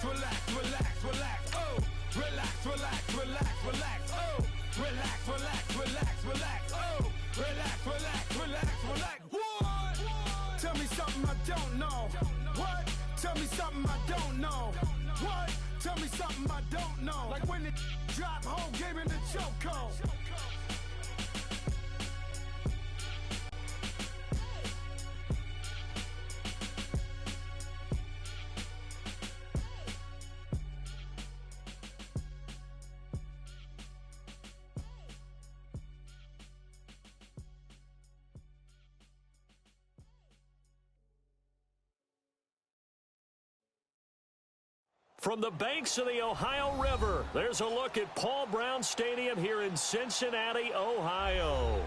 relax, relax, relax, oh. Relax, relax, relax, relax, oh. Relax, relax, relax, relax, oh. Relax, relax, relax, relax. What? Tell me something I don't know. What? Tell me something I don't know. What? Tell me something I don't know. Like when it drop, whole game in the chokehold. From the banks of the Ohio River, there's a look at Paul Brown Stadium here in Cincinnati, Ohio.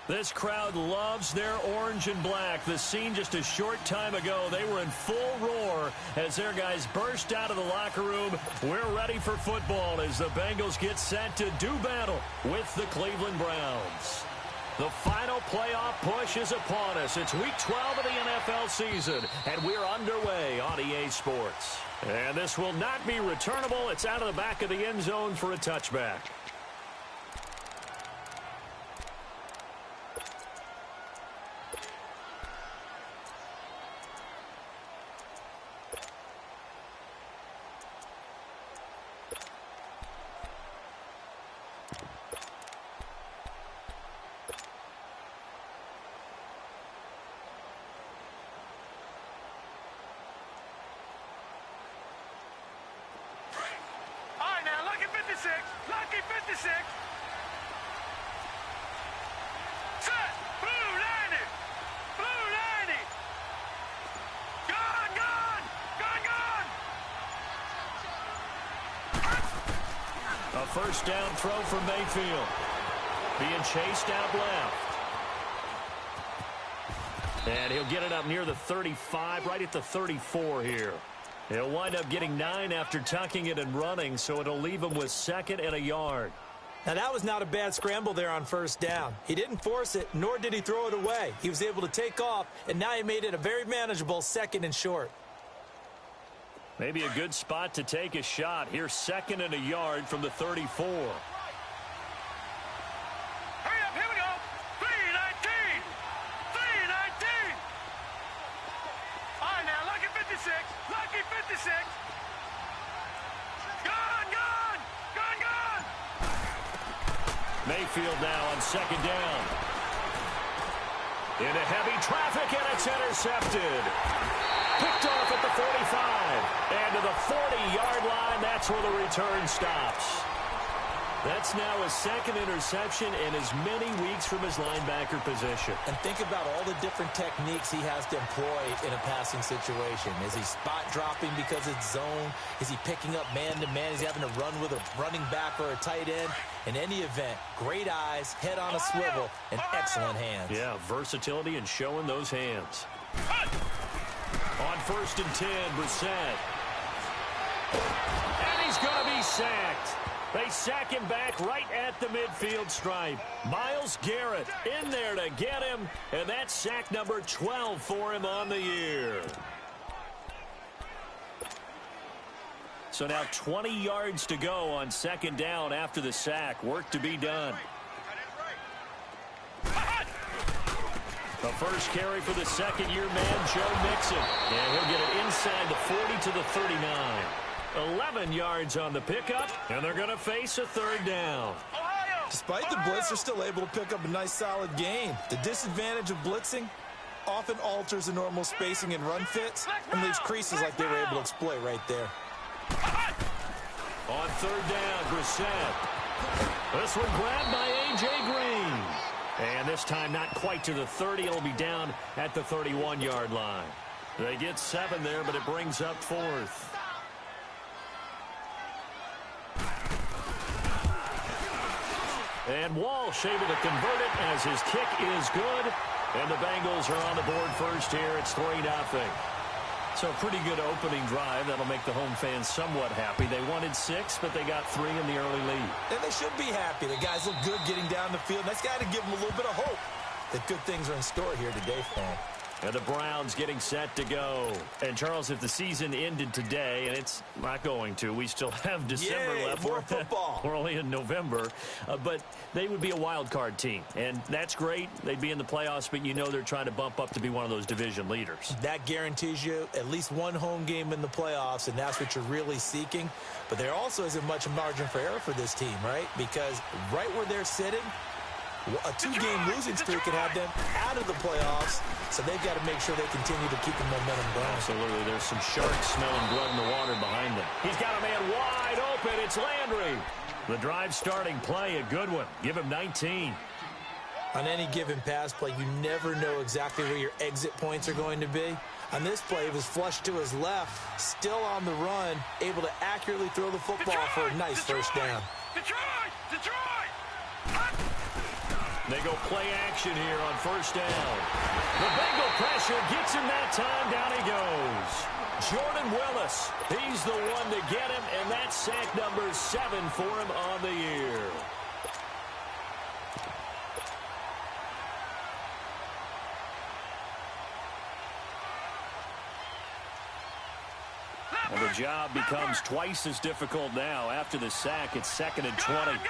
This crowd loves their orange and black. The scene just a short time ago, they were in full roar as their guys burst out of the locker room. We're ready for football as the Bengals get set to do battle with the Cleveland Browns. The final playoff push is upon us. It's week 12 of the NFL season, and we're underway on EA Sports. And this will not be returnable. It's out of the back of the end zone for a touchback. Lucky 56. Set. Blue 90. Blue 90. Gone, gone. Gone, gone. A first down throw for Mayfield. Being chased out left. And he'll get it up near the 35, right at the 34 here. He'll wind up getting 9 after tucking it and running, so it'll leave him with 2nd and a yard. Now, that was not a bad scramble there on first down. He didn't force it, nor did he throw it away. He was able to take off, and now he made it a very manageable 2nd and short. Maybe a good spot to take a shot. Here's 2nd and a yard from the 34. Hurry up, here we go. 319. 319. All right, now, lucky 56. Lucky 56. Gone, gone. Gone, gone. Mayfield now on 2nd down. Into heavy traffic, and it's intercepted. Picked off at the 45. And to the 40-yard line, that's where the return stops. That's now his 2nd interception in as many weeks from his linebacker position. And think about all the different techniques he has to employ in a passing situation. Is he spot dropping because it's zone? Is he picking up man-to-man? Is he having to run with a running back or a tight end? In any event, great eyes, head on a swivel, and excellent hands. Yeah, versatility and showing those hands. On 1st and 10, Brissett. And he's going to be sacked. They sack him back right at the midfield stripe. Myles Garrett in there to get him, and that's sack number 12 for him on the year. So now 20 yards to go on 2nd down after the sack. Work to be done. The first carry for the second-year man, Joe Mixon. And he'll get it inside the 40 to the 39. 11 yards on the pickup, and they're going to face a 3rd down. Despite the blitz, they're still able to pick up a nice, solid gain. The disadvantage of blitzing often alters the normal spacing and run fits and leaves creases like they were able to exploit right there. On 3rd down, Brissett. This one grabbed by A.J. Green. And this time not quite to the 30. It'll be down at the 31-yard line. They get 7 there, but it brings up 4th. And Walsh able to convert it as his kick is good. And the Bengals are on the board first here. It's 3-0. So a pretty good opening drive. That'll make the home fans somewhat happy. They wanted 6, but they got 3 in the early lead. And they should be happy. The guys look good getting down the field. That's got to give them a little bit of hope that good things are in store here today for them. And the Browns getting set to go. And, Charles, if the season ended today, and it's not going to, we still have December left. More football. We're only in November. But they would be a wild card team. And that's great. They'd be in the playoffs, but you know they're trying to bump up to be one of those division leaders. That guarantees you at least one home game in the playoffs, and that's what you're really seeking. But there also isn't much margin for error for this team, right? Because right where they're sitting, a 2-game losing streak can have them out of the playoffs, so they've got to make sure they continue to keep the momentum going. Absolutely. There's some sharks smelling blood in the water behind them. He's got a man wide open. It's Landry. The drive starting play, a good one. Give him 19. On any given pass play, you never know exactly where your exit points are going to be. On this play, he was flushed to his left, still on the run, able to accurately throw the football for a nice first down. Detroit! They go play action here on first down. The Bengal pressure gets him that time. Down he goes. Jordan Willis. He's the one to get him, and that's sack number 7 for him on the year. And the job becomes twice as difficult now. After the sack, it's 2nd and 20. Gone!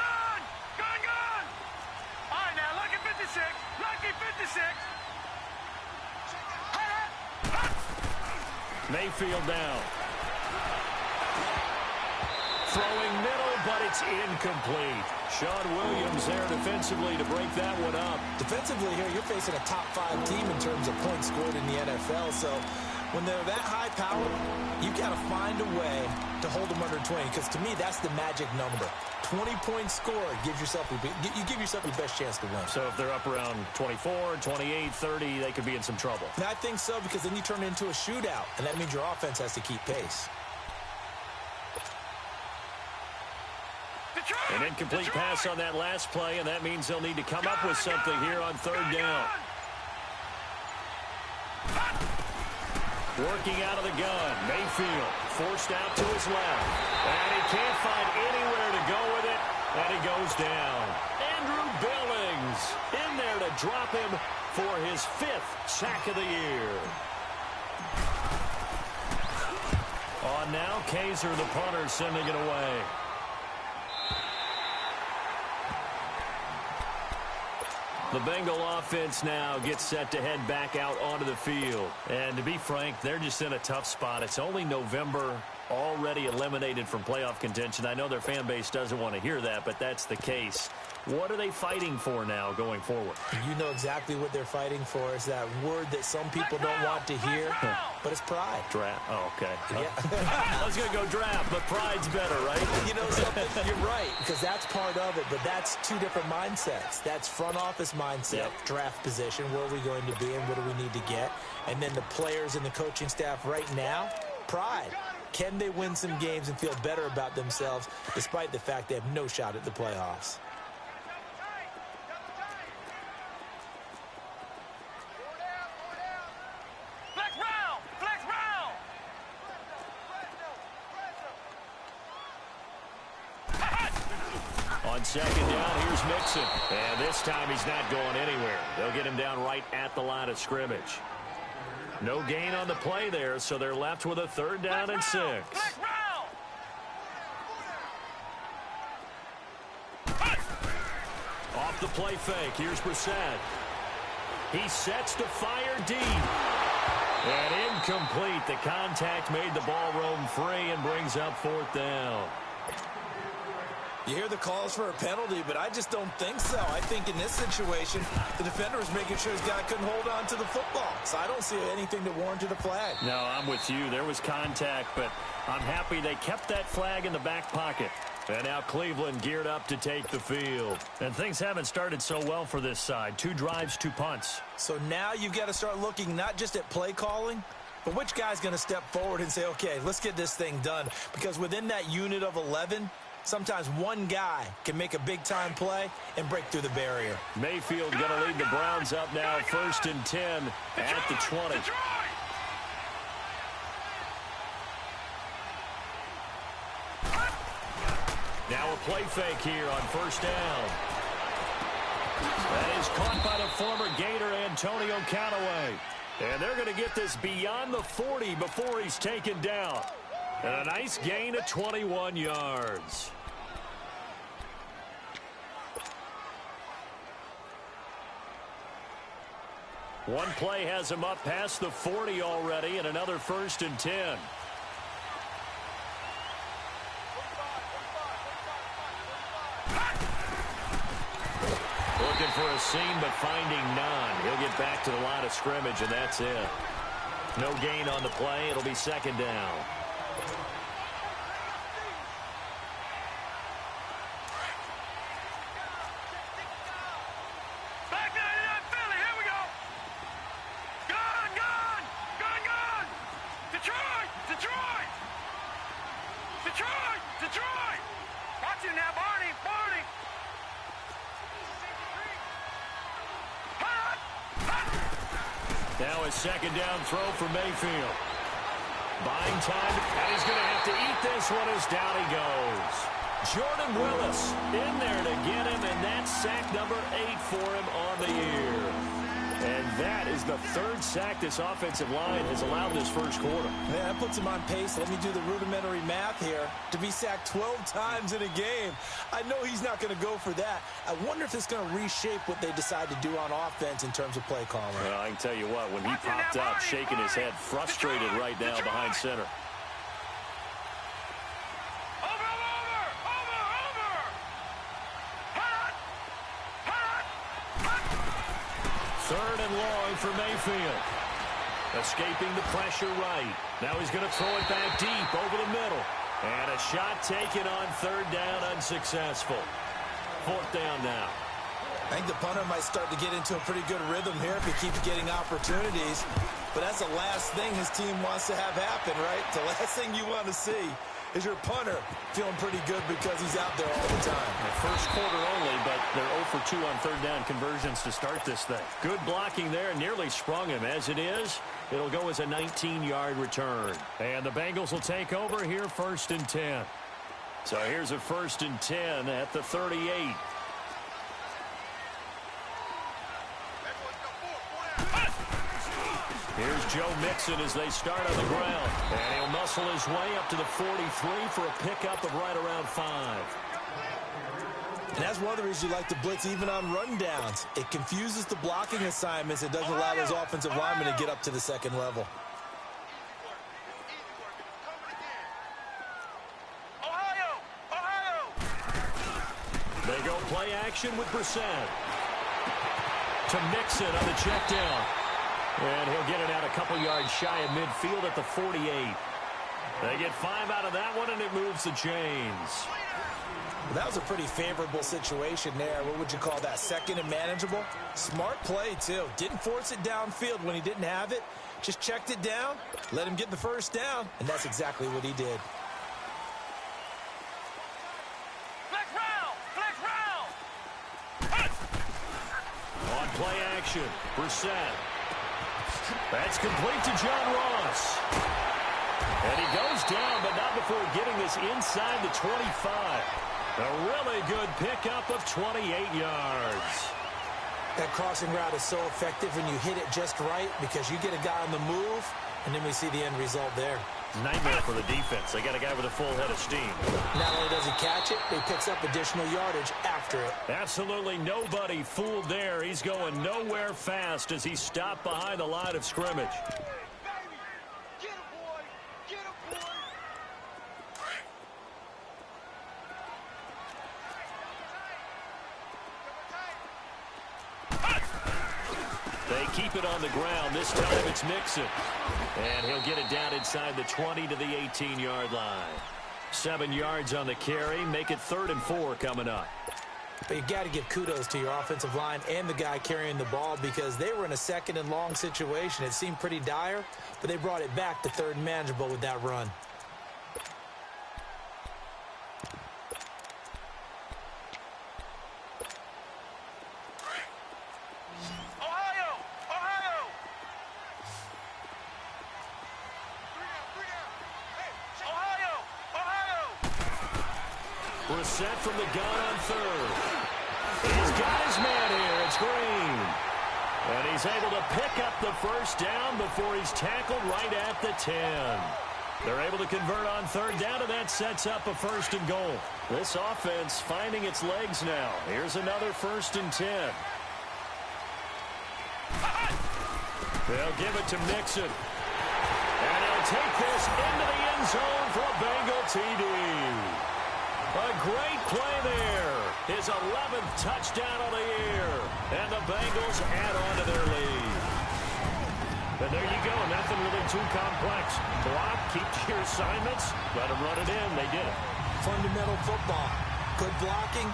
All right, now, lucky 56. Lucky 56. Mayfield down. Throwing middle, but it's incomplete. Sean Williams there defensively to break that one up. Defensively here, you're facing a top 5 team in terms of points scored in the NFL, so when they're that high power, you've got to find a way to hold them under 20, because to me, that's the magic number. 20 points scored gives yourself you give yourself your best chance to win. So if they're up around 24, 28, 30, they could be in some trouble. Now, I think so, because then you turn it into a shootout, and that means your offense has to keep pace. An incomplete pass on that last play, and that means they'll need to come up with something here on 3rd down. Working out of the gun. Mayfield forced out to his left. And he can't find anywhere to go with it. And he goes down. Andrew Billings in there to drop him for his 5th sack of the year. On now, Kaiser, the punter, sending it away. The Bengal offense now gets set to head back out onto the field. And to be frank, they're just in a tough spot. It's only November, already eliminated from playoff contention. I know their fan base doesn't want to hear that, but that's the case. What are they fighting for now going forward? You know exactly what they're fighting for. Is that word that some people don't want to hear, but it's pride. Draft. Oh, okay. Yeah. I was going to go draft, but pride's better, right? You know something? You're right, because that's part of it, but that's 2 different mindsets. That's front office mindset, draft position, where are we going to be and what do we need to get? And then the players and the coaching staff right now, pride. Can they win some games and feel better about themselves despite the fact they have no shot at the playoffs? On 2nd down, here's Mixon. And this time he's not going anywhere. They'll get him down right at the line of scrimmage. No gain on the play there, so they're left with a 3rd down and 6. Off the play fake, here's Brissett. He sets to fire deep. And incomplete. The contact made the ball roam free and brings up 4th down. You hear the calls for a penalty, but I just don't think so. I think in this situation, the defender was making sure his guy couldn't hold on to the football. So I don't see anything to warrant a flag. No, I'm with you. There was contact, but I'm happy they kept that flag in the back pocket. And now Cleveland geared up to take the field. And things haven't started so well for this side. 2 drives, 2 punts. So now you've got to start looking not just at play calling, but which guy's going to step forward and say, okay, let's get this thing done. Because within that unit of 11, sometimes one guy can make a big-time play and break through the barrier. Mayfield going to lead the Browns up now, 1st and 10 at the 20. Now a play fake here on 1st down. That is caught by the former Gator, Antonio Callaway. And they're going to get this beyond the 40 before he's taken down. And a nice gain of 21 yards. One play has him up past the 40 already, and another 1st and 10. Looking for a seam, but finding none. He'll get back to the line of scrimmage, and that's it. No gain on the play. It'll be 2nd down. Back 99 Philly, here we go. Gone. Detroit. Watch it now, Barney. Now a 2nd down throw for Mayfield. Buying time, and he's going to have to eat this one as down he goes. Jordan Willis in there to get him, and that's sack number 8 for him on the year. And that is the 3rd sack this offensive line has allowed this first quarter. Yeah, that puts him on pace. Let me do the rudimentary math here. To be sacked 12 times in a game, I know he's not going to go for that. I wonder if it's going to reshape what they decide to do on offense in terms of play calling. Well, I can tell you what, when he popped up, shaking his head, frustrated right now behind center. Third and long for Mayfield. Escaping the pressure right. Now he's going to throw it back deep over the middle. And a shot taken on 3rd down, unsuccessful. 4th down now. I think the punter might start to get into a pretty good rhythm here if he keeps getting opportunities. But that's the last thing his team wants to have happen, right? The last thing you want to see is your punter feeling pretty good because he's out there all the time. The first quarter only, but they're 0 for 2 on 3rd down conversions to start this thing. Good blocking there, nearly sprung him. As it is, it'll go as a 19-yard return. And the Bengals will take over here 1st and 10. So here's a 1st and 10 at the 38. Here's Joe Mixon as they start on the ground. And he'll muscle his way up to the 43 for a pickup of right around 5. And that's one of the reasons you like to blitz even on rundowns. It confuses the blocking assignments. It doesn't allow those offensive linemen to get up to the 2nd level. Ohio! They go play action with Brissett. To Mixon on the check down. And he'll get it out a couple yards shy of midfield at the 48. They get 5 out of that one, and it moves the chains. Well, that was a pretty favorable situation there. What would you call that? 2nd and manageable? Smart play, too. Didn't force it downfield when he didn't have it. Just checked it down, let him get the 1st down, and that's exactly what he did. Flex round! On play action, Brissett. That's complete to John Ross. And he goes down, but not before getting this inside the 25. A really good pickup of 28 yards. That crossing route is so effective when you hit it just right because you get a guy on the move, and then we see the end result there. Nightmare for the defense. They got a guy with a full head of steam. Not only does he catch it, he picks up additional yardage after it. Absolutely nobody fooled there. He's going nowhere fast as he stopped behind the line of scrimmage. They keep it on the ground. This time it's Mixon. And he'll get it down inside the 20 to the 18-yard line. 7 yards on the carry. Make it 3rd and 4 coming up. But you got to give kudos to your offensive line and the guy carrying the ball because they were in a 2nd and long situation. It seemed pretty dire, but they brought it back to 3rd and manageable with that run. Brissett from the gun on 3rd. He's got his man here. It's Green. And he's able to pick up the first down before he's tackled right at the 10. They're able to convert on third down, and that sets up a first and goal. This offense finding its legs now. Here's another 1st and 10. They'll give it to Mixon. And he'll take this into the end zone for a Bengal TD. A great play there. His 11th touchdown of the year. And the Bengals add on to their lead. And there you go. Nothing really too complex. Block, keep to your assignments, let them run it in. They did it. Fundamental football. Good blocking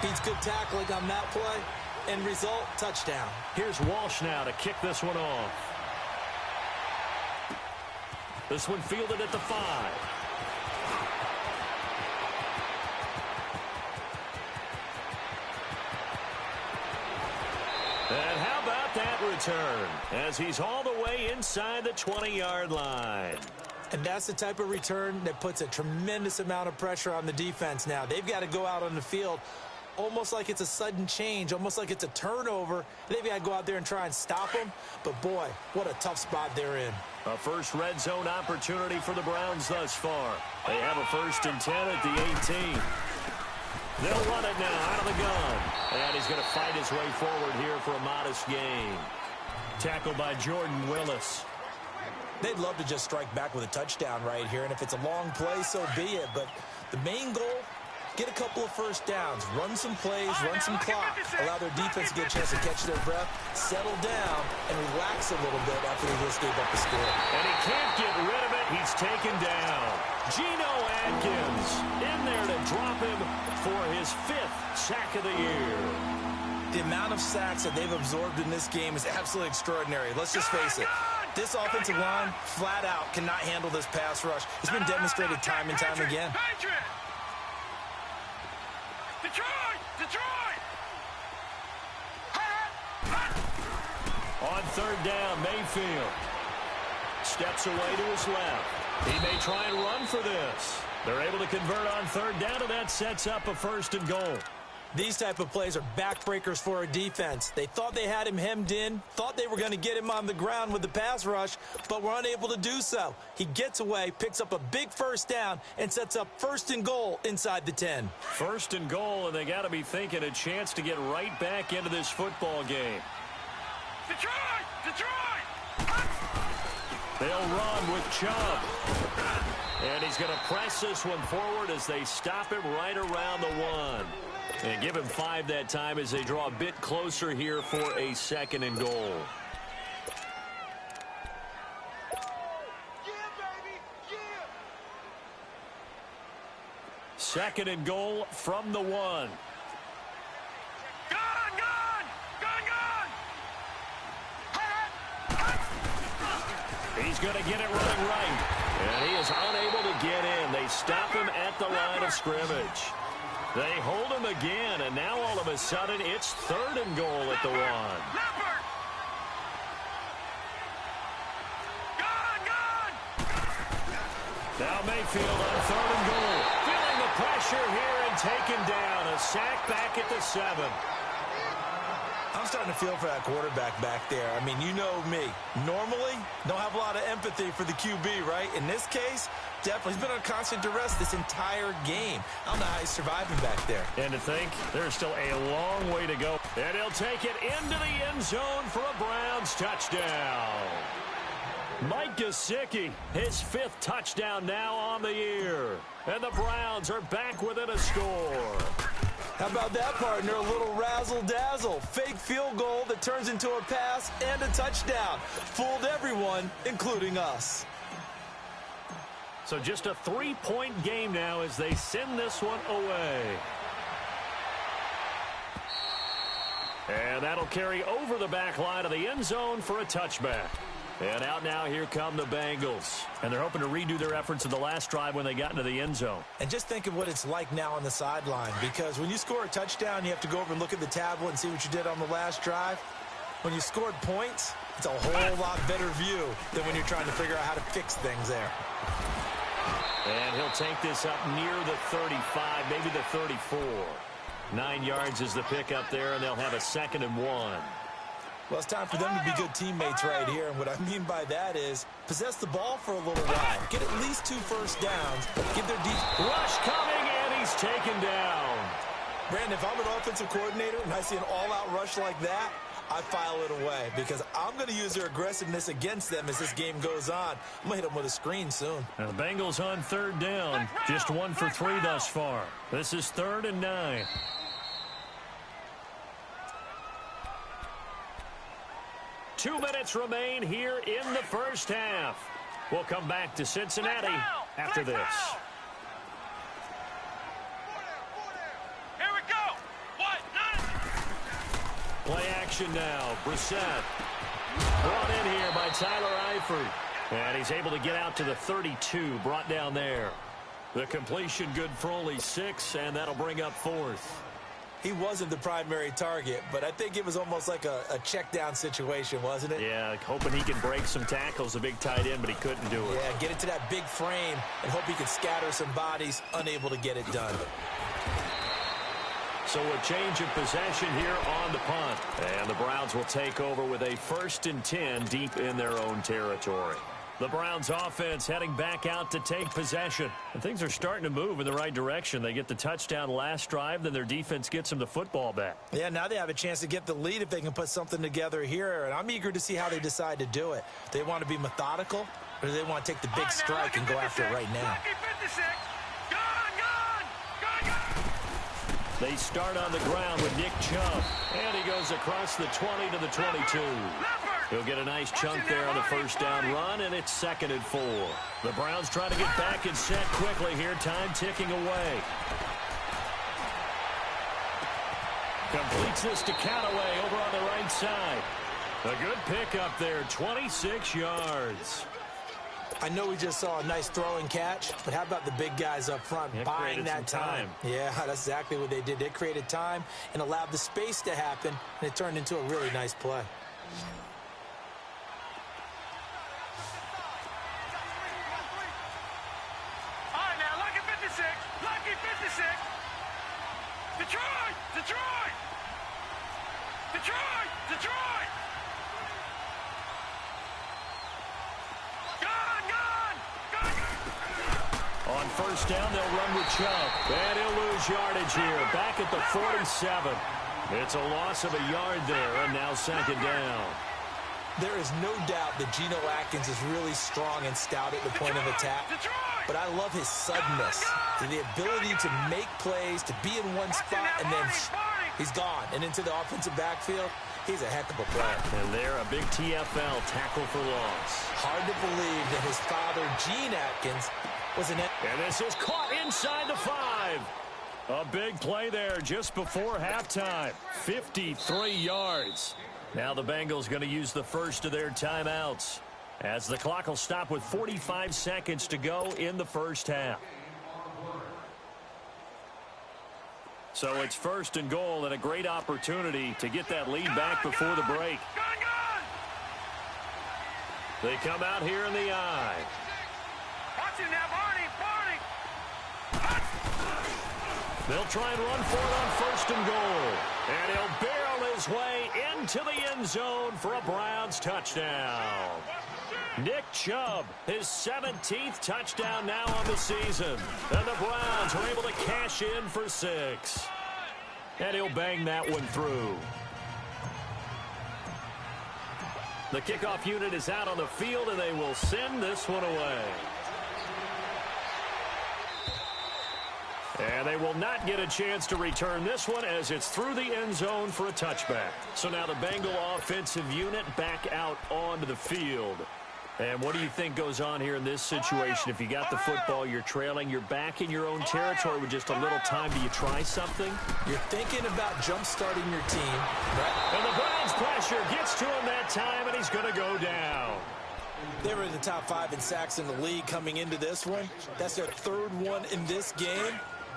beats good tackling on that play. End result, touchdown. Here's Walsh now to kick this one off. This one fielded at the 5. And how about that return as he's all the way inside the 20-yard line. And that's the type of return that puts a tremendous amount of pressure on the defense now. They've got to go out on the field almost like it's a sudden change, almost like it's a turnover. They've got to go out there and try and stop them. But, boy, what a tough spot they're in. A first red zone opportunity for the Browns thus far. They have a 1st and 10 at the 18. They'll run it now out of the gun. And he's going to fight his way forward here for a modest gain. Tackled by Jordan Willis. They'd love to just strike back with a touchdown right here. And if it's a long play, so be it. But the main goal, get a couple of first downs, run some plays, run some clock, allow their defense to get a chance to catch their breath, settle down, and relax a little bit after they just gave up the score. And he can't get rid of it. He's taken down. Geno Atkins in there to drop him for his 5th sack of the year. The amount of sacks that they've absorbed in this game is absolutely extraordinary. Let's just face it. This offensive line, flat out, cannot handle this pass rush. It's been demonstrated time and time again. Detroit! On third down, Mayfield steps away to his left. He may try and run for this. They're able to convert on third down, and that sets up a 1st and goal. These type of plays are backbreakers for a defense. They thought they had him hemmed in, thought they were going to get him on the ground with the pass rush, but were unable to do so. He gets away, picks up a big first down, and sets up 1st and goal inside the 10. 1st and goal, and they got to be thinking a chance to get right back into this football game. Detroit! They'll run with Chubb. And he's going to press this one forward as they stop him right around the 1. And give him 5 that time as they draw a bit closer here for a 2nd and goal. Second and goal from the 1. He's going to get it running right. And he is unable to get in. They stop him at the line of scrimmage. They hold him again, and now all of a sudden it's 3rd and goal at the 1. Now Mayfield on 3rd and goal. Feeling the pressure here and taken down. A sack back at the 7. I'm starting to feel for that quarterback back there. I mean, you know me. Normally, don't have a lot of empathy for the QB, right? In this case, definitely. He's been on constant duress this entire game. I don't know how he's surviving back there. And to think, there's still a long way to go. And he'll take it into the end zone for a Browns touchdown. Mike Gesicki, his 5th touchdown now on the year. And the Browns are back within a score. How about that, partner? A little razzle-dazzle. Fake field goal that turns into a pass and a touchdown. Fooled everyone, including us. So just a 3-point game now as they send this one away. And that'll carry over the back line of the end zone for a touchback. And out now, here come the Bengals. And they're hoping to redo their efforts in the last drive when they got into the end zone. And just think of what it's like now on the sideline. Because when you score a touchdown, you have to go over and look at the tablet and see what you did on the last drive. When you scored points, it's a whole lot better view than when you're trying to figure out how to fix things there. And he'll take this up near the 35, maybe the 34. 9 yards is the pickup there, and they'll have a 2nd and 1. Well, it's time for them to be good teammates right here. And what I mean by that is possess the ball for a little while. Get at least 2 first downs. Give their rush coming, and he's taken down. Brandon, if I'm an offensive coordinator and I see an all-out rush like that, I file it away because I'm going to use their aggressiveness against them as this game goes on. I'm going to hit them with a screen soon. Now the Bengals on 3rd down. Just 1 for 3 thus far. This is 3rd and 9. Two minutes remain here in the first half. We'll come back to Cincinnati after this. Here we go. What? Play action now. Brissett. Brought in here by Tyler Eifert. And he's able to get out to the 32. Brought down there. The completion good for only 6, and that'll bring up 4th. He wasn't the primary target, but I think it was almost like a check down situation, wasn't it? Yeah, hoping he can break some tackles, a big tight end, but he couldn't do it. Yeah, get it to that big frame and hope he can scatter some bodies, unable to get it done. So a change of possession here on the punt. And the Browns will take over with a 1st and 10 deep in their own territory. The Browns offense heading back out to take possession. And things are starting to move in the right direction. They get the touchdown last drive, then their defense gets them the football back. Yeah, now they have a chance to get the lead if they can put something together here. And I'm eager to see how they decide to do it. They want to be methodical, or do they want to take the big strike and go after it right now? They start on the ground with Nick Chubb. And he goes across the 20 to the 22. He'll get a nice chunk there on the first down run, and it's 2nd and 4. The Browns try to get back and set quickly here. Time ticking away. Completes this to Callaway over on the right side. A good pickup there, 26 yards. I know we just saw a nice throw and catch, but how about the big guys up front buying that time? Yeah, that's exactly what they did. They created time and allowed the space to happen, and it turned into a really nice play. All right, now, lucky 56. Lucky 56. Detroit! Detroit! Detroit! Detroit! On first down, they'll run with Chubb. And he'll lose yardage here. Back at the 47. It's a loss of a yard there, and now 2nd down. There is no doubt that Geno Atkins is really strong and stout at the point of attack. But I love his suddenness, the ability to make plays, to be in one spot, and then he's gone. And into the offensive backfield, he's a heck of a player. And they're a big TFL tackle for loss. Hard to believe that his father, Gene Atkins, was an... And this is caught inside the 5. A big play there just before halftime. 53 yards. Now the Bengals going to use the first of their timeouts, as the clock will stop with 45 seconds to go in the first half. So it's 1st and goal, and a great opportunity to get that lead back before the break. They come out here in the eye. Watch him now, Barney! They'll try and run for it on 1st and goal. And he'll barrel his way into the end zone for a Browns touchdown. Nick Chubb, his 17th touchdown now on the season. And the Browns are able to cash in for 6. And he'll bang that one through. The kickoff unit is out on the field, and they will send this one away. And they will not get a chance to return this one, as it's through the end zone for a touchback. So now the Bengal offensive unit back out onto the field. And what do you think goes on here in this situation? If you got the football, you're trailing, you're back in your own territory with just a little time. Do you try something? You're thinking about jump-starting your team. Right? And the Browns pressure gets to him that time, and he's going to go down. They were in the top 5 in sacks in the league coming into this one. That's their 3rd one in this game.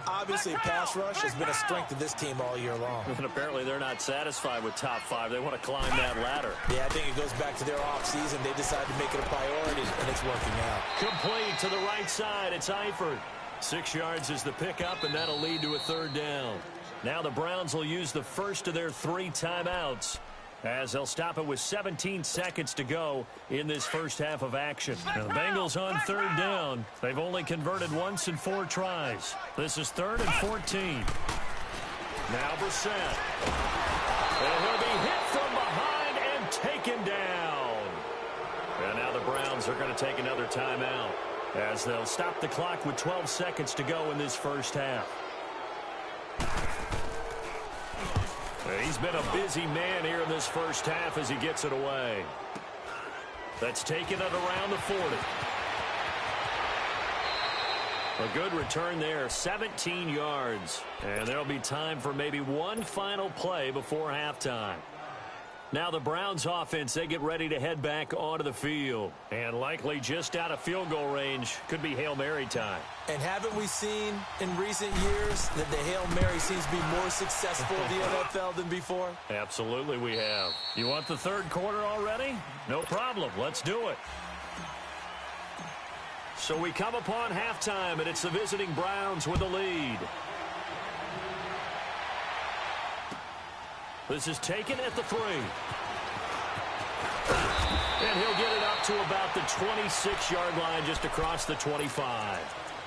Obviously, pass rush has been a strength of this team all year long. And apparently they're not satisfied with top 5. They want to climb that ladder. Yeah, I think it goes back to their offseason. They decided to make it a priority, and it's working out. Complete to the right side. It's Eifert. 6 yards is the pickup, and that'll lead to a 3rd down. Now the Browns will use the first of their 3 timeouts. as they'll stop it with 17 seconds to go in this first half of action. Now the Bengals on third down. They've only converted once in 4 tries. This is 3rd and 14. Now Brissett. And he'll be hit from behind and taken down. And now the Browns are going to take another timeout as they'll stop the clock with 12 seconds to go in this first half. He's been a busy man here in this first half as he gets it away. That's taken it around the 40. A good return there, 17 yards. And there'll be time for maybe one final play before halftime. Now the Browns offense, they get ready to head back onto the field. And likely just out of field goal range. Could be Hail Mary time. And haven't we seen in recent years that the Hail Mary seems to be more successful in the NFL than before? Absolutely we have. You want the third quarter already? No problem. Let's do it. So we come upon halftime, and it's the visiting Browns with the lead. This is taken at the 3. And he'll get it up to about the 26-yard line, just across the 25.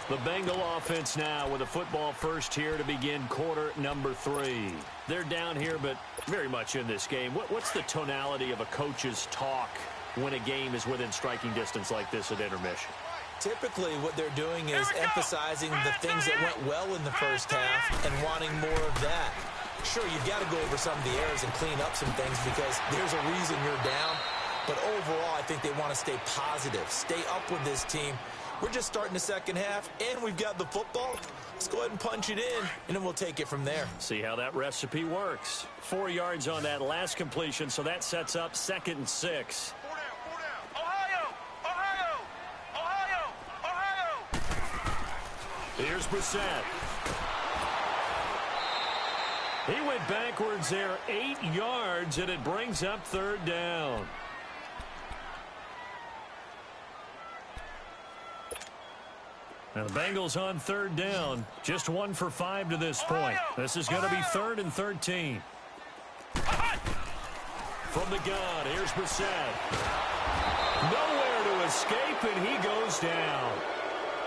The Bengal offense now with a football first here to begin quarter number 3. They're down here, but very much in this game. What's the tonality of a coach's talk when a game is within striking distance like this at intermission? Typically, what they're doing is emphasizing the things that went well in the first half and wanting more of that. Sure, you've got to go over some of the errors and clean up some things because there's a reason you're down. But overall, I think they want to stay positive, stay up with this team. We're just starting the second half, and we've got the football. Let's go ahead and punch it in, and then we'll take it from there. See how that recipe works. 4 yards on that last completion, so that sets up 2nd and 6. Here's Brissett. He went backwards there 8 yards, and it brings up 3rd down. Now the Bengals on 3rd down. Just 1 for 5 to this point. This is going to be 3rd and 13. From the gun, here's Brissett. Nowhere to escape, and he goes down.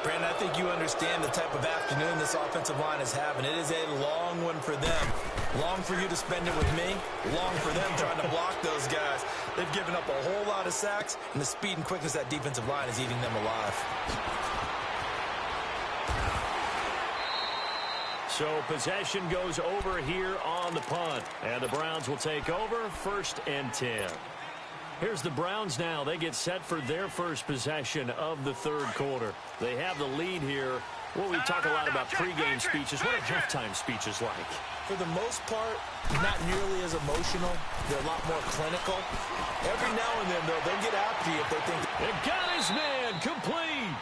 Brandon, I think you understand the type of afternoon this offensive line is having. It is a long one for them. Long for you to spend it with me. Long for them trying to block those guys. They've given up a whole lot of sacks, and the speed and quickness of that defensive line is eating them alive. So possession goes over here on the punt. And the Browns will take over 1st and 10. Here's the Browns now. They get set for their first possession of the 3rd quarter. They have the lead here. Well, we talk a lot about pregame speeches. What are halftime speeches like? For the most part, not nearly as emotional. They're a lot more clinical. Every now and then, though, they'll get after you if they think... It got his man complete.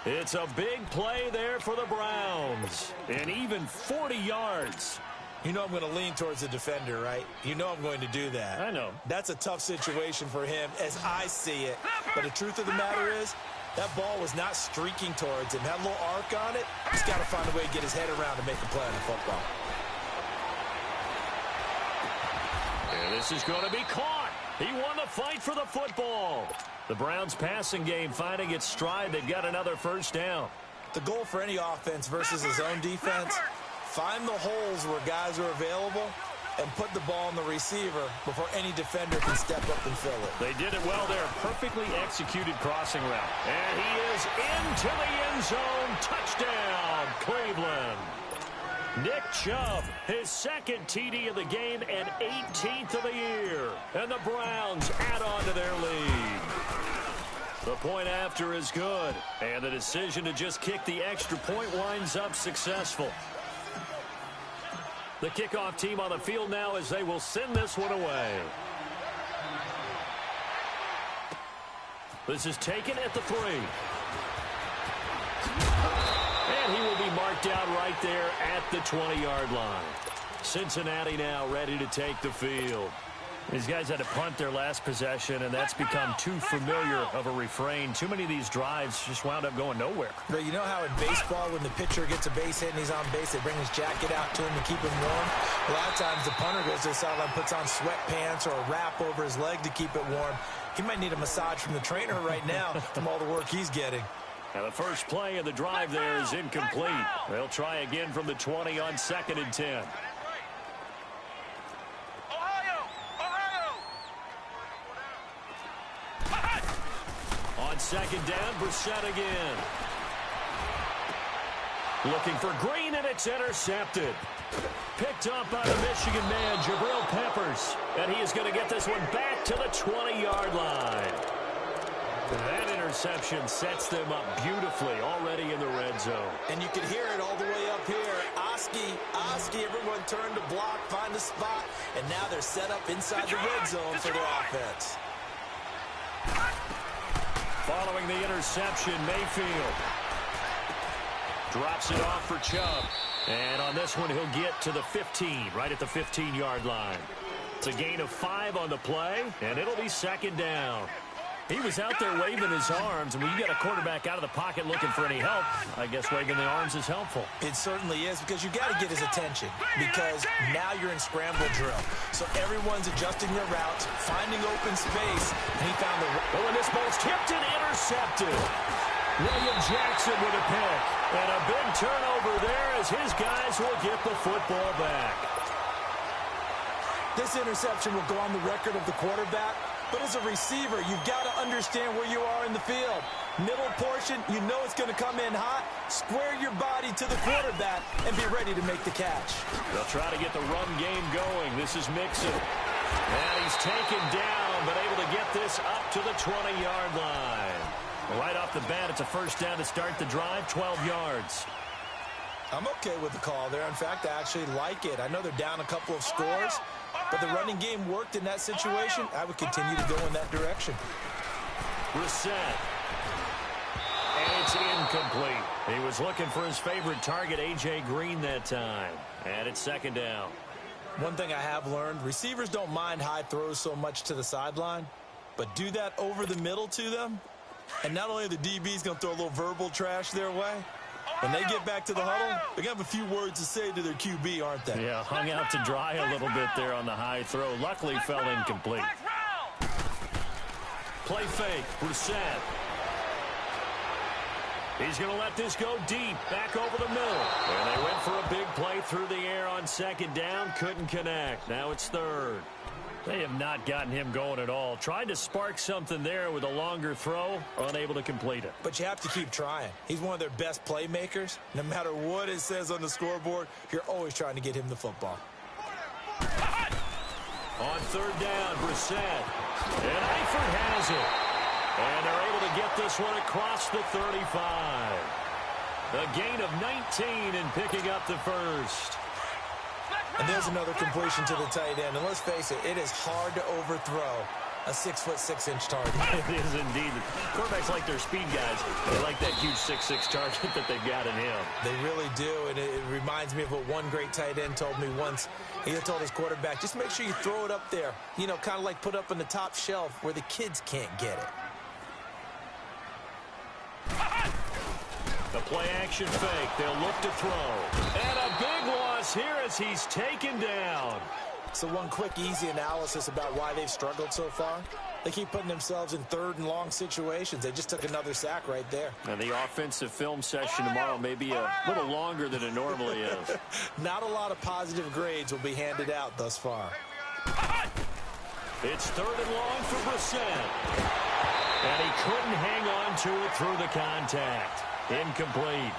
It's a big play there for the Browns. And even 40 yards. You know I'm going to lean towards the defender, right? You know I'm going to do that. I know. That's a tough situation for him as I see it. But the truth of the matter is, that ball was not streaking towards him. Had a little arc on it. He's got to find a way to get his head around to make a play on the football. And this is going to be caught. He won the fight for the football. The Browns passing game finding its stride. They've got another 1st down. The goal for any offense versus his own defense, find the holes where guys are available and put the ball on the receiver before any defender can step up and fill it. They did it well there. Perfectly executed crossing route. And he is into the end zone. Touchdown, Cleveland. Nick Chubb, his 2nd TD of the game and 18th of the year. And the Browns add on to their lead. The point after is good. And the decision to just kick the extra point winds up successful. The kickoff team on the field now as they will send this one away. This is taken at the 3. And he will be marked out right there at the 20-yard line. Cincinnati now ready to take the field. These guys had to punt their last possession, and that's become too familiar of a refrain. Too many of these drives just wound up going nowhere. But you know how in baseball, when the pitcher gets a base hit and he's on base, they bring his jacket out to him to keep him warm? A lot of times the punter goes to the sideline, puts on sweatpants or a wrap over his leg to keep it warm. He might need a massage from the trainer right now from all the work he's getting. Now the first play of the drive there is incomplete. They'll try again from the 20 on 2nd and 10. On 2nd down, Brissett again. Looking for Green, and it's intercepted. Picked up by the Michigan man, Jabril Peppers. And he is going to get this one back to the 20-yard line. That interception sets them up beautifully already in the red zone. And you can hear it all the way up here. Oski, everyone turned to block, find a spot, and now they're set up inside the red zone for their offense. Following the interception, Mayfield drops it off for Chubb. And on this one, he'll get to the 15, right at the 15-yard line. It's a gain of 5 on the play, and it'll be 2nd down. He was out there waving his arms, and when you get a quarterback out of the pocket looking for any help, I guess waving the arms is helpful. It certainly is, because you got to get his attention, because now you're in scramble drill. So everyone's adjusting their routes, finding open space, and he found the... Oh, and this ball's tipped and intercepted. William Jackson with a pick. And a big turnover there as his guys will get the football back. This interception will go on the record of the quarterback, but as a receiver, you've got to understand where you are in the field. Middle portion, you know it's going to come in hot. Square your body to the quarterback and be ready to make the catch. They'll try to get the run game going. This is Mixon. And he's taken down, but able to get this up to the 20-yard line. Right off the bat, it's a first down to start the drive, 12 yards. I'm okay with the call there. In fact, I actually like it. I know they're down a couple of scores, but the running game worked in that situation. I would continue to go in that direction. Brissett. And it's incomplete. He was looking for his favorite target, A.J. Green, that time. And it's 2nd down. One thing I have learned, receivers don't mind high throws so much to the sideline, but do that over the middle to them, and not only are the DBs going to throw a little verbal trash their way, when they get back to the huddle, they're going to have a few words to say to their QB, aren't they? Yeah, hung out to dry a little bit there on the high throw. Luckily, fell incomplete. Play fake, Brissett. He's going to let this go deep, back over the middle. And they went for a big play through the air on 2nd down, couldn't connect. Now it's 3rd. They have not gotten him going at all. Tried to spark something there with a longer throw, unable to complete it. But you have to keep trying. He's one of their best playmakers. No matter what it says on the scoreboard, you're always trying to get him the football. On 3rd down, Brissett. And Eifert has it. And they're able to get this one across the 35. A gain of 19 in picking up the first. And there's another completion to the tight end. And let's face it, it is hard to overthrow a 6'6" target. It is indeed. Quarterbacks like their speed guys. They like that huge 6'6" target that they've got in him. They really do, and it reminds me of what one great tight end told me once. He told his quarterback, just make sure you throw it up there. You know, kind of like put up on the top shelf where the kids can't get it. The play action fake. They'll look to throw. And a big loss here as he's taken down. So one quick, easy analysis about why they've struggled so far. They keep putting themselves in 3rd and long situations. They just took another sack right there. And the offensive film session tomorrow may be a little longer than it normally is. Not a lot of positive grades will be handed out thus far. It's 3rd and long for Brissett. And he couldn't hang on to it through the contact. Incomplete.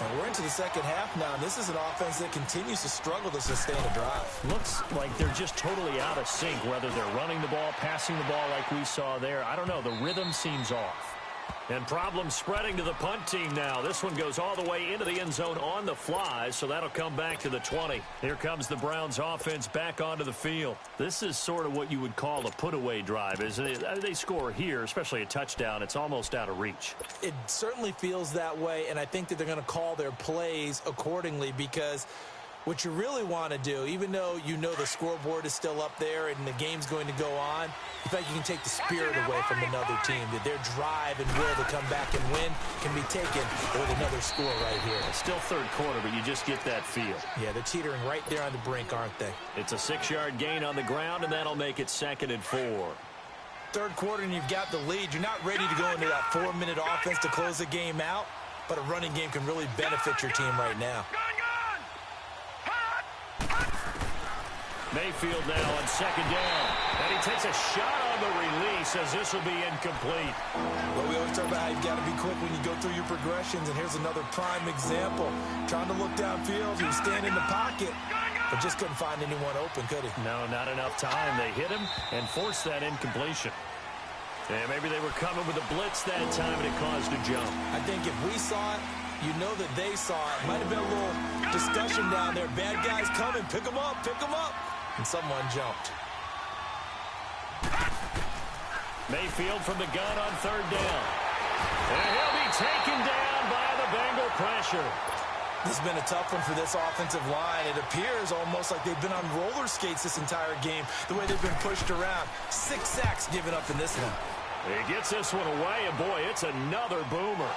Well, we're into the second half now, and this is an offense that continues to struggle to sustain a drive. Looks like they're just totally out of sync, whether they're running the ball, passing the ball like we saw there. I don't know. The rhythm seems off. And problems spreading to the punt team now. This one goes all the way into the end zone on the fly, so that'll come back to the 20. Here comes the Browns offense back onto the field. This is sort of what you would call a put-away drive, isn't it? They score here, especially a touchdown. It's almost out of reach. It certainly feels that way, and I think that they're going to call their plays accordingly because What you really want to do, even though you know the scoreboard is still up there and the game's going to go on, in fact, you can take the spirit away from another team. That their drive and will to come back and win can be taken with another score right here. It's still third quarter, but you just get that feel. Yeah, they're teetering right there on the brink, aren't they? It's a 6-yard gain on the ground, and that'll make it 2nd and 4. Third quarter, and you've got the lead. You're not ready to go into that 4-minute offense to close the game out, but a running game can really benefit your team right now. Mayfield now on 2nd down. And he takes a shot on the release as this will be incomplete. Well, we always talk about how you've got to be quick when you go through your progressions, and here's another prime example. Trying to look downfield, he was standing in the pocket, but just couldn't find anyone open, could he? No, not enough time. They hit him and forced that incompletion. And maybe they were coming with a blitz that time, and it caused a jump. I think if we saw it, you know that they saw it. Might have been a little discussion down there. Bad guys coming. Pick them up. Pick them up. And someone jumped. Mayfield from the gun on 3rd down. And he'll be taken down by the Bengal pressure. This has been a tough one for this offensive line. It appears almost like they've been on roller skates this entire game, the way they've been pushed around. 6 sacks given up in this one. He gets this one away, and boy, it's another boomer.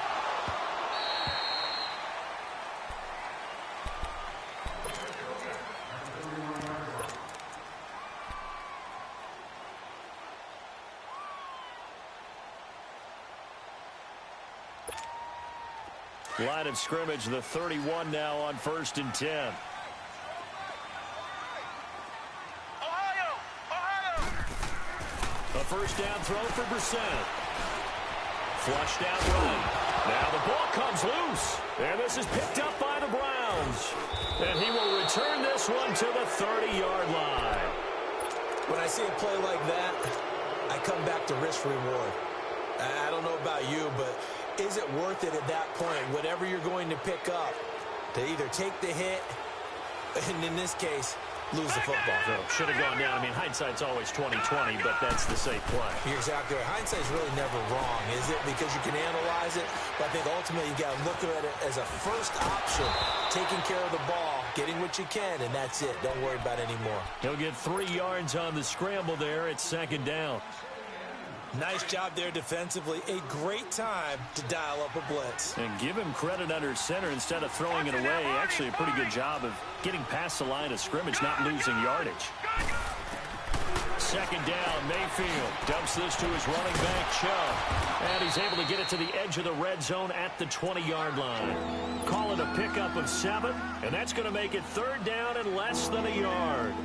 Line of scrimmage, the 31 now on 1st and 10. A 1st down throw for Brissett. Flushed out right. Now the ball comes loose. And this is picked up by the Browns. And he will return this one to the 30-yard line. When I see a play like that, I come back to risk reward. I don't know about you, but is it worth it at that point, whatever you're going to pick up, to either take the hit, and in this case, lose the football? So, should have gone down. I mean, hindsight's always 20/20, but that's the safe play. You're exactly right. Hindsight's really never wrong, is it? Because you can analyze it, but I think ultimately you got to look at it as a first option, taking care of the ball, getting what you can, and that's it. Don't worry about it anymore. He'll get 3 yards on the scramble there at 2nd down. Nice job there defensively. A great time to dial up a blitz. And give him credit under center instead of throwing it away. Actually a pretty good job of getting past the line of scrimmage, not losing yardage. 2nd down, Mayfield dumps this to his running back, Chubb. And he's able to get it to the edge of the red zone at the 20-yard line. Call it a pickup of 7, and that's going to make it 3rd down and less than a yard.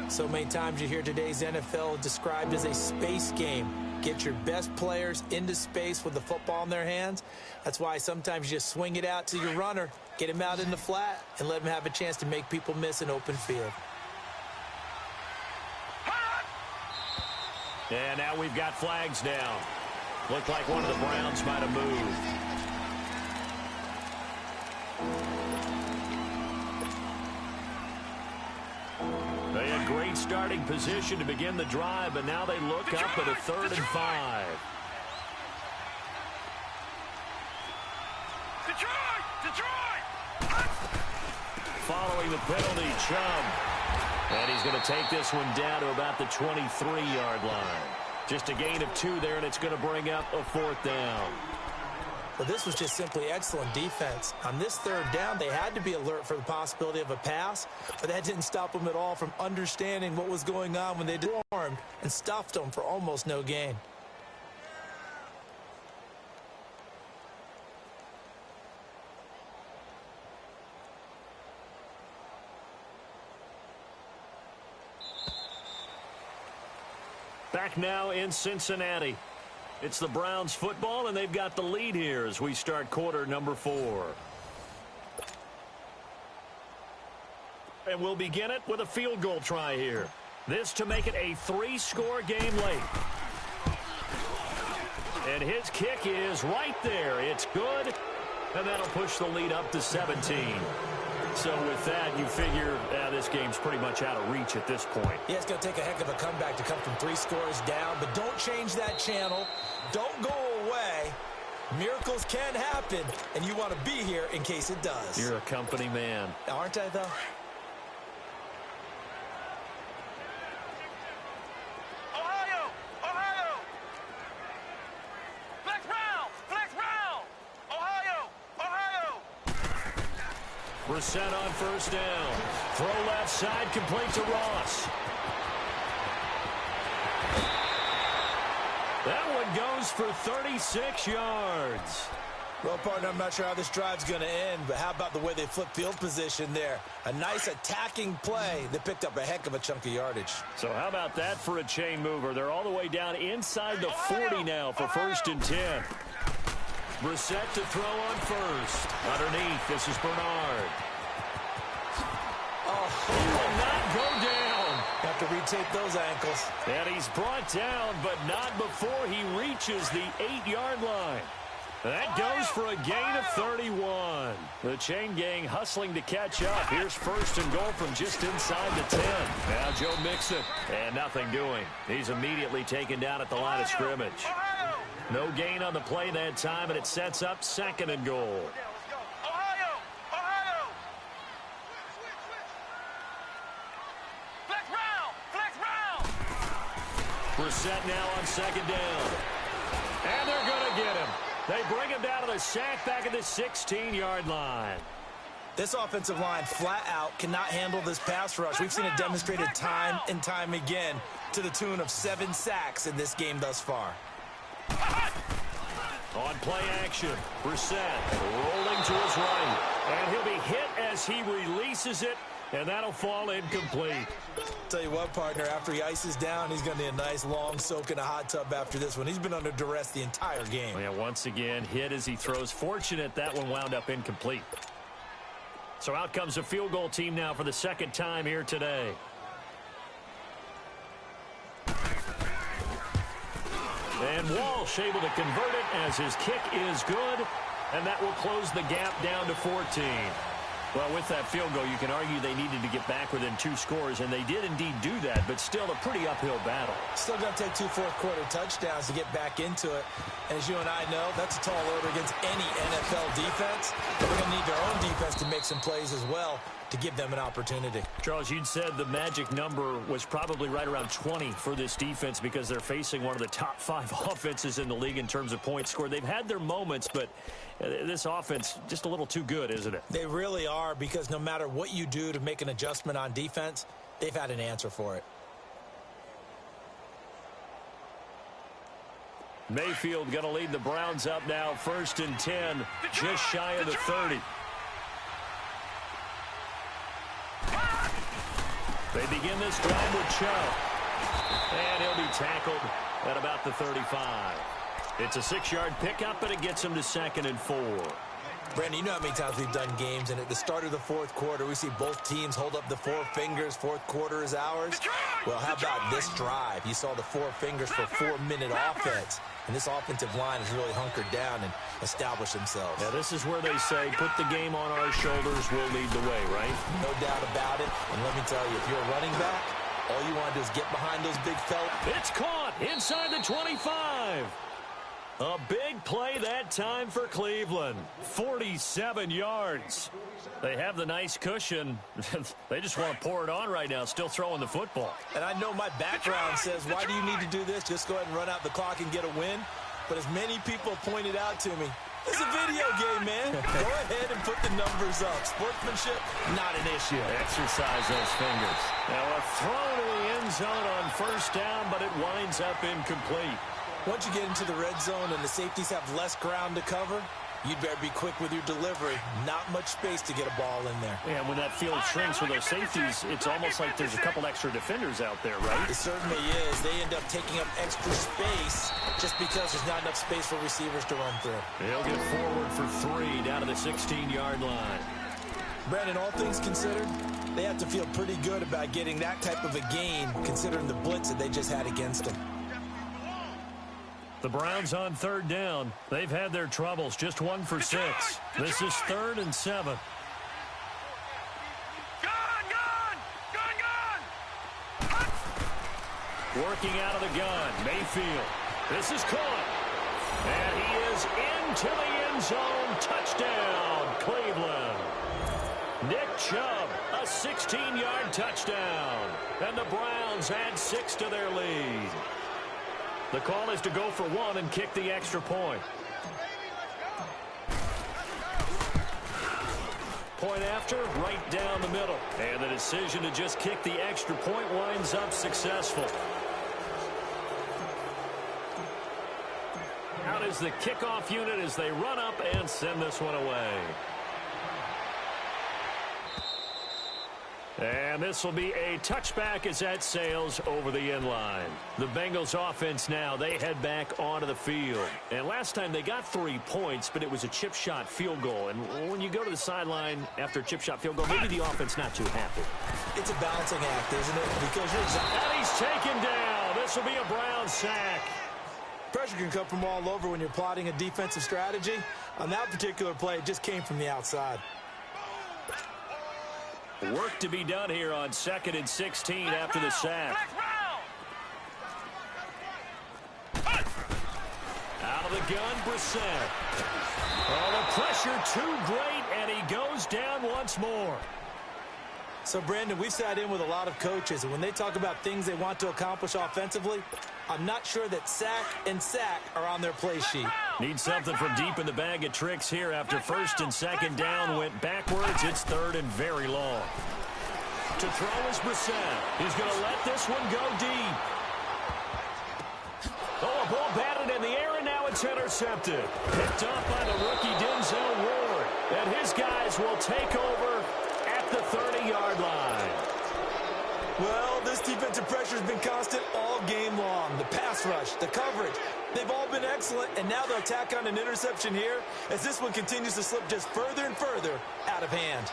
So many times you hear today's NFL described as a space game. Get your best players into space with the football in their hands. That's why sometimes you just swing it out to your runner, get him out in the flat, and let him have a chance to make people miss an open field. And now we've got flags down. Looked like one of the Browns might have moved. They had great starting position to begin the drive, but now they look up at a 3rd and 5. Detroit! Following the penalty, Chubb. And he's going to take this one down to about the 23-yard line. Just a gain of 2 there, and it's going to bring up a 4th down. Well, this was just simply excellent defense. On this 3rd down, they had to be alert for the possibility of a pass, but that didn't stop them at all from understanding what was going on when they armed and stuffed them for almost no gain. Back now in Cincinnati. It's the Browns football, and they've got the lead here as we start quarter number 4. And we'll begin it with a field goal try here. This to make it a 3-score game late. And his kick is right there. It's good, and that'll push the lead up to 17. So with that, you figure this game's pretty much out of reach at this point. Yeah, it's going to take a heck of a comeback to come from 3 scores down, but don't change that channel. Don't go away. Miracles can happen, and you want to be here in case it does. You're a company man. Aren't I, though? Brissett on first down. Throw left side, complete to Ross. That one goes for 36 yards. Well, partner, I'm not sure how this drive's going to end, but how about the way they flip field position there? A nice attacking play that picked up a heck of a chunk of yardage. So how about that for a chain mover? They're all the way down inside the 40 now for 1st and 10. Brissett to throw on first. Underneath, this is Bernard. He will not go down. Have to retape those ankles. And he's brought down, but not before he reaches the 8-yard line. That goes for a gain of 31. The chain gang hustling to catch up. Here's 1st and goal from just inside the 10. Now Joe Mixon. And nothing doing. He's immediately taken down at the line of scrimmage. No gain on the play that time, and it sets up 2nd and goal. Brissett now on 2nd down. And they're going to get him. They bring him down to the sack back at the 16-yard line. This offensive line flat out cannot handle this pass rush. We've seen it demonstrated time and time again to the tune of 7 sacks in this game thus far. On play action, Brissett rolling to his right. And he'll be hit as he releases it, and that'll fall incomplete. Tell you what, partner, after he ices down, he's going to need a nice long soak in a hot tub after this one. He's been under duress the entire game. Yeah, once again, hit as he throws. Fortunate that one wound up incomplete. So out comes a field goal team now for the 2nd time here today. And Walsh able to convert it as his kick is good, and that will close the gap down to 14. Well, with that field goal, you can argue they needed to get back within 2 scores, and they did indeed do that, but still a pretty uphill battle. Still going to take 2 fourth-quarter touchdowns to get back into it. And as you and I know, that's a tall order against any NFL defense. But we're going to need their own defense to make some plays as well to give them an opportunity. Charles, you'd said the magic number was probably right around 20 for this defense because they're facing one of the top 5 offenses in the league in terms of points scored. They've had their moments, but this offense just a little too good, isn't it? They really are, because no matter what you do to make an adjustment on defense, they've had an answer for it. Mayfield going to lead the Browns up now, 1st and 10, just shy of the 30. They begin this drive with Chubb. And he'll be tackled at about the 35. It's a 6-yard pickup, and it gets him to 2nd and 4. Brandon, you know how many times we've done games, and at the start of the 4th quarter, we see both teams hold up the 4 fingers. 4th quarter is ours. Well, how about this drive? You saw the 4 fingers for 4-minute offense. And this offensive line has really hunkered down and established themselves. Now, this is where they say, put the game on our shoulders, we'll lead the way, right? No doubt about it. And let me tell you, if you're a running back, all you want to do is get behind those big fellas. It's caught inside the 25. A big play that time for Cleveland. 47 yards. They have the nice cushion. They just want to pour it on right now, still throwing the football. And I know my background says, why do you need to do this? Just go ahead and run out the clock and get a win. But as many people pointed out to me, it's a video game, man. Go ahead and put the numbers up. Sportsmanship, not an issue. Exercise those fingers. Now a throw to the end zone on 1st down, but it winds up incomplete. Once you get into the red zone and the safeties have less ground to cover, you'd better be quick with your delivery. Not much space to get a ball in there. Yeah, when that field shrinks with those safeties, it's almost like there's a couple extra defenders out there, right? It certainly is. They end up taking up extra space just because there's not enough space for receivers to run through. They'll get forward for 3 down to the 16-yard line. Brandon, all things considered, they have to feel pretty good about getting that type of a gain considering the blitz that they just had against them. The Browns on 3rd down. They've had their troubles. Just 1 for 6. This is 3rd and 7. Working out of the gun. Mayfield. This is caught. And he is into the end zone. Touchdown, Cleveland. Nick Chubb, a 16-yard touchdown. And the Browns add 6 to their lead. The call is to go for 1 and kick the extra point. Point after, right down the middle. And the decision to just kick the extra point winds up successful. Out is the kickoff unit as they run up and send this one away. And this will be a touchback as that sails over the end line. The Bengals offense now, they head back onto the field. And last time they got 3 points, but it was a chip shot field goal. And when you go to the sideline after a chip shot field goal, maybe the offense not too happy. It's a balancing act, isn't it? Because you're exactly... And he's taken down. This will be a Brown sack. Pressure can come from all over when you're plotting a defensive strategy. On that particular play, it just came from the outside. Work to be done here on 2nd and 16 after the sack. Out of the gun, Brissett. Oh, the pressure too great, and he goes down once more. So, Brandon, we've sat in with a lot of coaches, and when they talk about things they want to accomplish offensively, I'm not sure that sack and sack are on their play sheet. Need something from deep in the bag of tricks here after 1st and 2nd down went backwards. It's 3rd and very long. To throw is Brissett. He's going to let this one go deep. Oh, a ball batted in the air, and now it's intercepted. Picked off by the rookie Denzel Ward. And his guys will take over at the 30-yard line. Well, this defensive pressure has been constant all game long. The pass rush, the coverage, they've all been excellent, and now they'll tack on an interception here as this one continues to slip just further and further out of hand.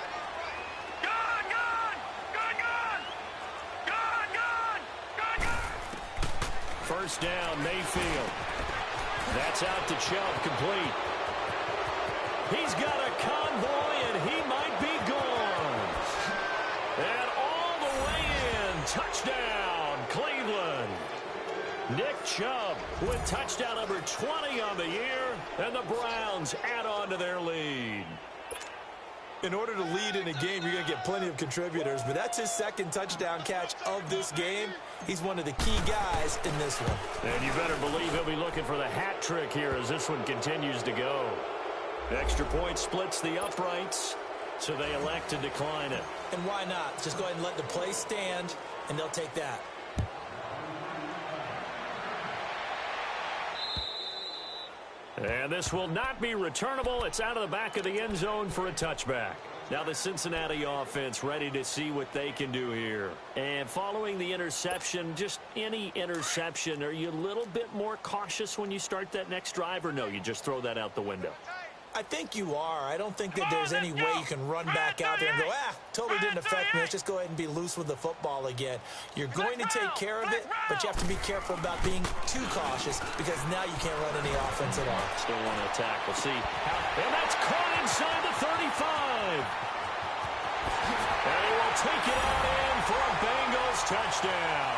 First down, Mayfield. That's out to Chubb, complete. He's got a convoy, and he might be gone. And all the way in, touchdown, Cleveland. Nick Chubb with touchdown number 20 on the year, and the Browns add on to their lead. In order to lead in a game, you're going to get plenty of contributors, but that's his 2nd touchdown catch of this game. He's one of the key guys in this one. And you better believe he'll be looking for the hat trick here as this one continues to go. Extra point splits the uprights, so they elect to decline it. And why not? Just go ahead and let the play stand, and they'll take that. And this will not be returnable. It's out of the back of the end zone for a touchback. Now the Cincinnati offense ready to see what they can do here. And following the interception, just any interception, are you a little bit more cautious when you start that next drive, or no, you just throw that out the window? I think you are. I don't think that there's any way you can run back out there and go, totally didn't affect me. Let's just go ahead and be loose with the football again. You're going to take care of it, but you have to be careful about being too cautious because now you can't run any offense at all. Still want to attack. We'll see. And that's caught inside the 35. And he will take it out in for a Bengals touchdown.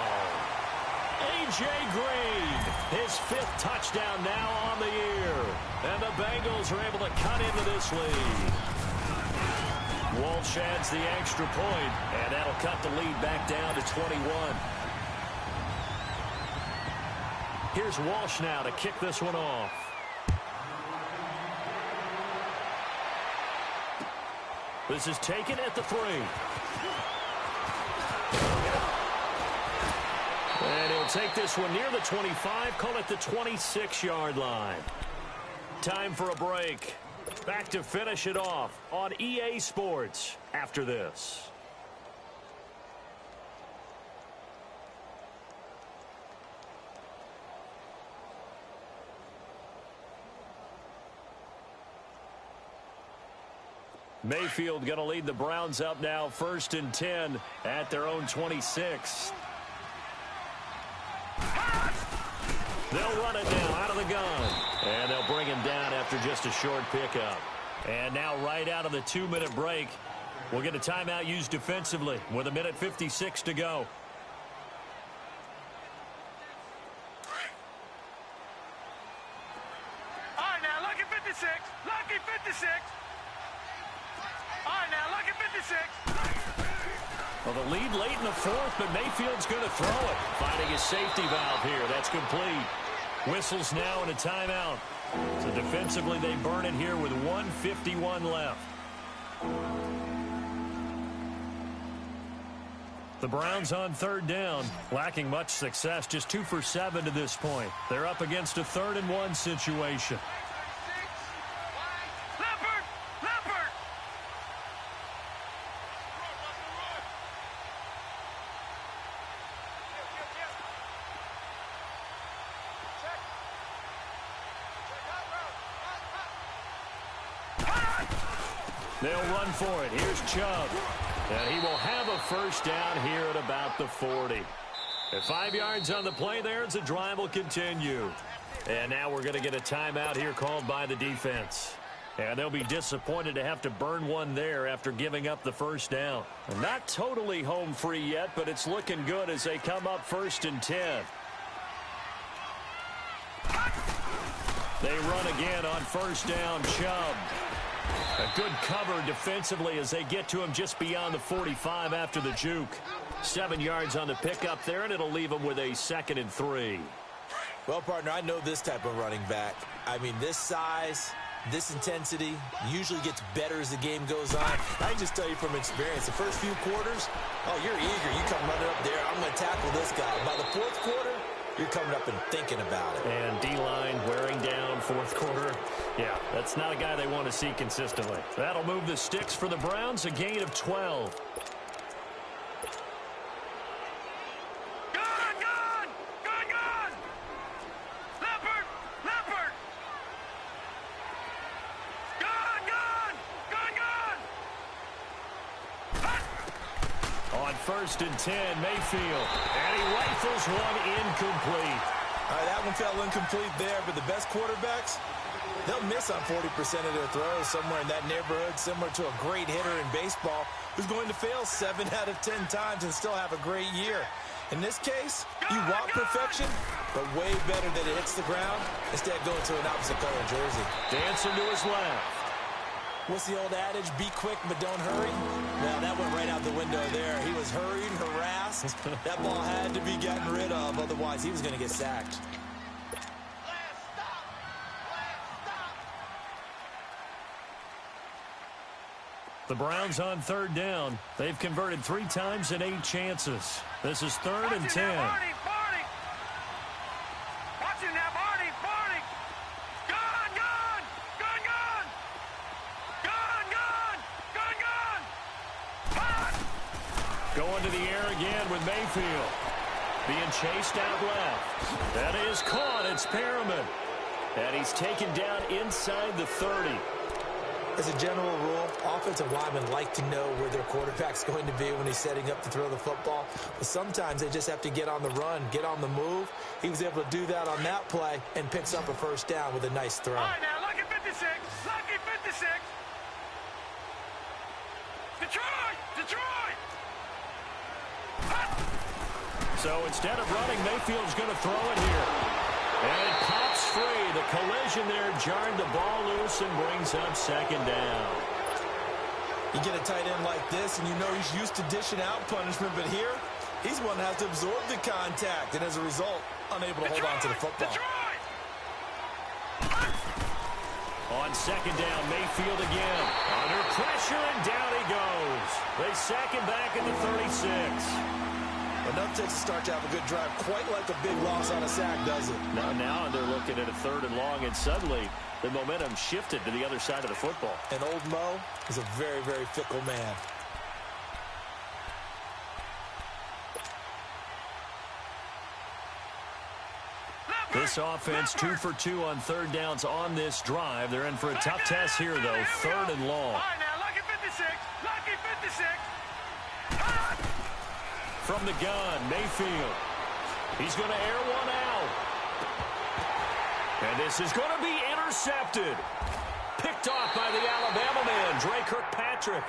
A.J. Green, his 5th touchdown now on the year. And the Bengals are able to cut into this lead. Walsh adds the extra point, and that'll cut the lead back down to 21. Here's Walsh now to kick this one off. This is taken at the 3. And he'll take this one near the 25, call it the 26-yard line. Time for a break. Back to finish it off on EA Sports after this. Mayfield going to lead the Browns up now, 1st and 10 at their own 26. They'll run it now out of the gun. And they'll bring him down after just a short pickup. And now right out of the 2-minute break, we'll get a timeout used defensively with 1:56 to go. All right, now, lucky 56. Lucky 56. All right, now, lucky 56. Well, the lead late in the 4th, but Mayfield's going to throw it. Finding his safety valve here. That's complete. Whistles now and a timeout. So defensively, they burn it here with 1:51 left. The Browns on third down, lacking much success, just 2 for 7 to this point. They're up against a 3rd-and-1 situation. They'll run for it. Here's Chubb. And he will have a first down here at about the 40. At 5 yards on the play there, the drive will continue. And now we're going to get a timeout here called by the defense. And they'll be disappointed to have to burn one there after giving up the first down. Not totally home free yet, but it's looking good as they come up 1st and 10. They run again on first down, Chubb. A good cover defensively as they get to him just beyond the 45 after the juke. 7 yards on the pickup there, and it'll leave him with a 2nd and 3. Well, partner, I know this type of running back. I mean, this size, this intensity usually gets better as the game goes on. I can just tell you from experience, the first few quarters, oh, you're eager. You come running up there, I'm going to tackle this guy. By the 4th quarter, you're coming up and thinking about it. And D-line wearing down 4th quarter. Yeah, that's not a guy they want to see consistently. That'll move the sticks for the Browns, a gain of 12. Gone! Leopard! Gone! On 1st and 10, Mayfield. And he rifles one incomplete. All right, that one fell incomplete there, but the best quarterbacks, they'll miss on 40% of their throws somewhere in that neighborhood, similar to a great hitter in baseball who's going to fail 7 out of 10 times and still have a great year. In this case, you want perfection, but way better that it hits the ground instead of going to an opposite color jersey. Dancing to his left. What's the old adage? Be quick, but don't hurry. Well, that went right out the window there. He was hurried, harassed. That ball had to be gotten rid of, otherwise he was going to get sacked. The Browns on 3rd down. They've converted 3 times in 8 chances. This is 3rd and 10. Barney! Watch him now, Barney! Gone! Going to the air again with Mayfield. Being chased out left. That is caught. It's Perriman. And he's taken down inside the 30. As a general rule, offensive linemen like to know where their quarterback's going to be when he's setting up to throw the football. But sometimes they just have to get on the run, get on the move. He was able to do that on that play and picks up a first down with a nice throw. All right, now, lucky 56. Lucky 56. Detroit! So instead of running, Mayfield's going to throw it here. And it pops free. The collision there jarred the ball loose and brings up 2nd down. You get a tight end like this, and you know he's used to dishing out punishment, but here, he's one that has to absorb the contact, and as a result, unable to hold on to the football. On 2nd down, Mayfield again. Under pressure, and down he goes. They sack him back at the 36. Enough takes to start to have a good drive, quite like a big loss on a sack, does it? Now they're looking at a 3rd and long, and suddenly the momentum shifted to the other side of the football. And old Mo is a very, very fickle man. This offense 2 for 2 on 3rd downs on this drive. They're in for a tough test here, though. 3rd and long. All right, now, lucky 56. Lucky 56. From the gun, Mayfield. He's going to air one out. And this is going to be intercepted. Picked off by the Alabama man, Dre Kirkpatrick.